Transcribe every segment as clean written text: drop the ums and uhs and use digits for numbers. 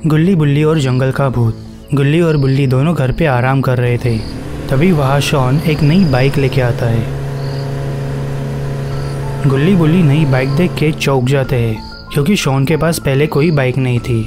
गुल्ली बुल्ली और जंगल का भूत। गुल्ली और बुल्ली दोनों घर पे आराम कर रहे थे। तभी वहाँ शॉन एक नई बाइक लेके आता है। गुल्ली बुल्ली नई बाइक देख के चौंक जाते हैं क्योंकि शॉन के पास पहले कोई बाइक नहीं थी।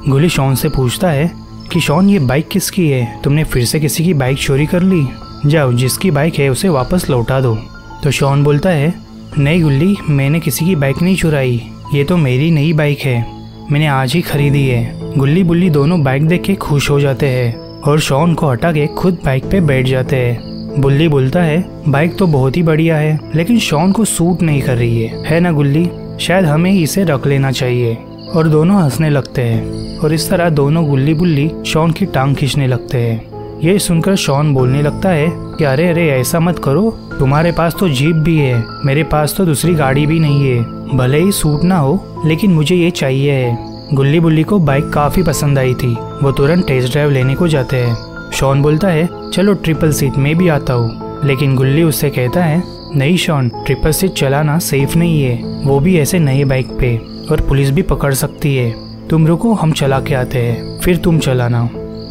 गुल्ली शॉन से पूछता है कि शॉन, ये बाइक किसकी है? तुमने फिर से किसी की बाइक चोरी कर ली? जाओ, जिसकी बाइक है उसे वापस लौटा दो। तो शॉन बोलता है, नहीं गुल्ली, मैंने किसी की बाइक नहीं चुराई, ये तो मेरी नई बाइक है, मैंने आज ही खरीदी है। गुल्ली बुल्ली दोनों बाइक देख के खुश हो जाते हैं और शॉन को हटा के खुद बाइक पे बैठ जाते हैं। बुल्ली बोलता है, बाइक तो बहुत ही बढ़िया है, लेकिन शॉन को सूट नहीं कर रही है ना गुल्ली? शायद हमें इसे रख लेना चाहिए। और दोनों हंसने लगते हैं और इस तरह दोनों गुल्ली बुल्ली शॉन की टांग खींचने लगते हैं। ये सुनकर शॉन बोलने लगता है कि अरे अरे ऐसा मत करो, तुम्हारे पास तो जीप भी है, मेरे पास तो दूसरी गाड़ी भी नहीं है, भले ही सूट ना हो लेकिन मुझे ये चाहिए है। गुल्ली बुल्ली को बाइक काफ़ी पसंद आई थी, वो तुरंत टेस्ट ड्राइव लेने को जाते हैं। शॉन बोलता है, चलो ट्रिपल सीट में भी आता हूँ, लेकिन गुल्ली उससे कहता है, नहीं शॉन, ट्रिपल सीट चलाना सेफ नहीं है, वो भी ऐसे नए बाइक पे, और पुलिस भी पकड़ सकती है। तुम रुको, हम चला के आते हैं, फिर तुम चलाना।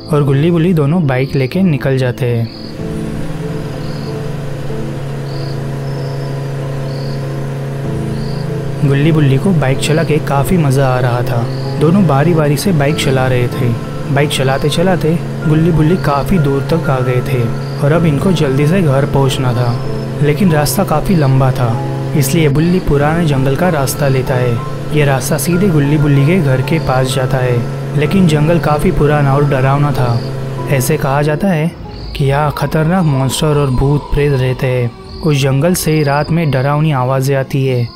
और गुल्ली बुल्ली दोनों बाइक लेके निकल जाते हैं। गुल्ली बुल्ली को बाइक चला के काफ़ी मज़ा आ रहा था। दोनों बारी बारी से बाइक चला रहे थे। बाइक चलाते चलाते गुल्ली बुल्ली काफ़ी दूर तक आ गए थे और अब इनको जल्दी से घर पहुंचना था, लेकिन रास्ता काफ़ी लंबा था, इसलिए बुल्ली पुराने जंगल का रास्ता लेता है। ये रास्ता सीधे गुल्ली बुल्ली के घर के पास जाता है, लेकिन जंगल काफ़ी पुराना और डरावना था। ऐसे कहा जाता है कि यहाँ खतरनाक मॉन्स्टर और भूत प्रेत रहते हैं। उस जंगल से रात में डरावनी आवाज़ें आती है,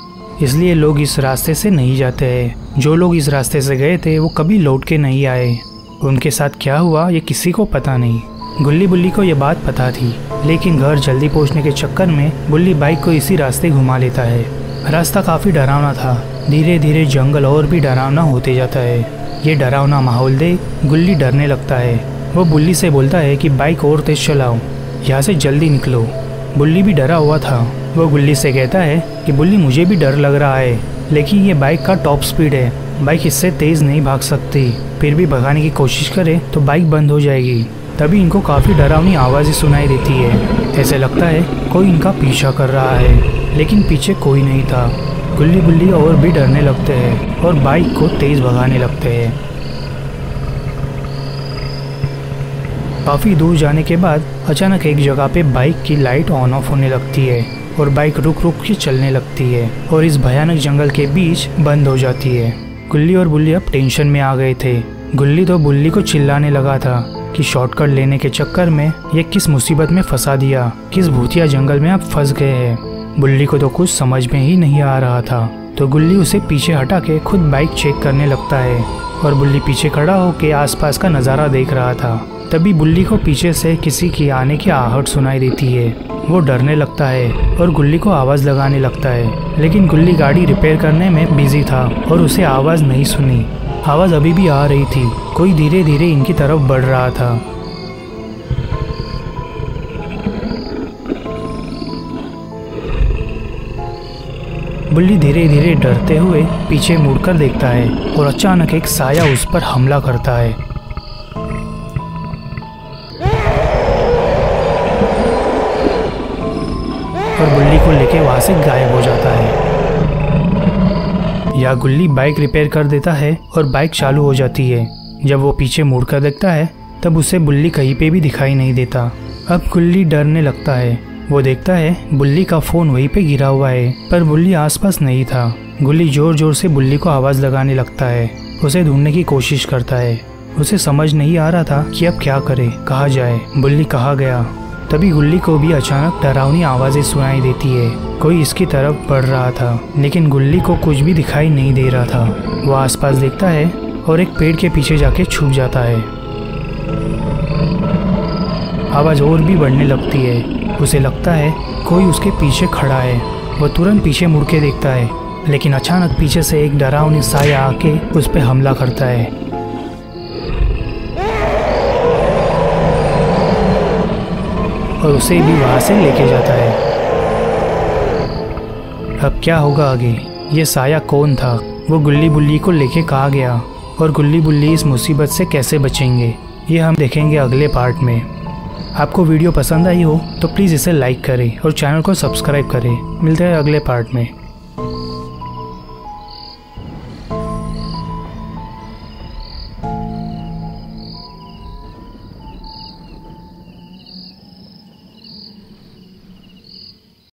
इसलिए लोग इस रास्ते से नहीं जाते हैं। जो लोग इस रास्ते से गए थे वो कभी लौट के नहीं आए। उनके साथ क्या हुआ ये किसी को पता नहीं। गुल्ली बुल्ली को ये बात पता थी, लेकिन घर जल्दी पहुंचने के चक्कर में बुल्ली बाइक को इसी रास्ते घुमा लेता है। रास्ता काफ़ी डरावना था। धीरे धीरे जंगल और भी डरावना होते जाता है। ये डरावना माहौल देख गुल्ली डरने लगता है। वो बुल्ली से बोलता है कि बाइक और तेज चलाओ, यहाँ से जल्दी निकलो। बुल्ली भी डरा हुआ था। वो गुल्ली से कहता है कि बुल्ली, मुझे भी डर लग रहा है, लेकिन ये बाइक का टॉप स्पीड है, बाइक इससे तेज़ नहीं भाग सकती, फिर भी भगाने की कोशिश करे तो बाइक बंद हो जाएगी। तभी इनको काफ़ी डरावनी आवाज़ें सुनाई देती है। ऐसे लगता है कोई इनका पीछा कर रहा है, लेकिन पीछे कोई नहीं था। गुल्ली बुल्ली और भी डरने लगते हैं और बाइक को तेज़ भगाने लगते हैं। काफ़ी दूर जाने के बाद अचानक एक जगह पे बाइक की लाइट ऑन ऑफ होने लगती है और बाइक रुक रुक के चलने लगती है और इस भयानक जंगल के बीच बंद हो जाती है। गुल्ली और बुल्ली अब टेंशन में आ गए थे। गुल्ली तो बुल्ली को चिल्लाने लगा था कि शॉर्टकट लेने के चक्कर में ये किस मुसीबत में फंसा दिया, किस भूतिया जंगल में आप फंस गए हैं। बुल्ली को तो कुछ समझ में ही नहीं आ रहा था, तो गुल्ली उसे पीछे हटा के खुद बाइक चेक करने लगता है और बुल्ली पीछे खड़ा होकर आसपास का नज़ारा देख रहा था। तभी बुल्ली को पीछे से किसी की आने की आहट सुनाई देती है। वो डरने लगता है और गुल्ली को आवाज़ लगाने लगता है, लेकिन गुल्ली गाड़ी रिपेयर करने में बिजी था और उसे आवाज़ नहीं सुनी। आवाज़ अभी भी आ रही थी, कोई धीरे धीरे इनकी तरफ बढ़ रहा था। बुल्ली धीरे धीरे डरते हुए पीछे मुड़कर देखता है और अचानक एक साया उस पर हमला करता है। और गुल्ली को लेके वहां से गायब हो जाता है। या गुल्ली बाइक रिपेयर कर देता है और बाइक चालू हो जाती है। जब वो पीछे मुड़कर देखता है तब उसे बुल्ली कहीं पे भी दिखाई नहीं देता। अब गुल्ली डरने लगता है। वो देखता है बुल्ली का फ़ोन वहीं पे गिरा हुआ है, पर बुल्ली आसपास नहीं था। गुल्ली जोर जोर से बुल्ली को आवाज़ लगाने लगता है, उसे ढूंढने की कोशिश करता है। उसे समझ नहीं आ रहा था कि अब क्या करे, कहाँ जाए, बुल्ली कहाँ गया। तभी गुल्ली को भी अचानक डरावनी आवाज़ें सुनाई देती है। कोई इसकी तरफ बढ़ रहा था, लेकिन गुल्ली को कुछ भी दिखाई नहीं दे रहा था। वो आसपास देखता है और एक पेड़ के पीछे जाके छुप जाता है। आवाज़ और भी बढ़ने लगती है। उसे लगता है कोई उसके पीछे खड़ा है। वो तुरंत पीछे मुड़ के देखता है, लेकिन अचानक पीछे से एक डरावनी साया आके उस पर हमला करता है। और उसे भी वहां से लेके जाता है। अब क्या होगा आगे? ये साया कौन था? वो गुल्ली बुल्ली को लेके कहाँ गया? और गुल्ली बुल्ली इस मुसीबत से कैसे बचेंगे, ये हम देखेंगे अगले पार्ट में। आपको वीडियो पसंद आई हो तो प्लीज़ इसे लाइक करें और चैनल को सब्सक्राइब करें। मिलते हैं अगले पार्ट में।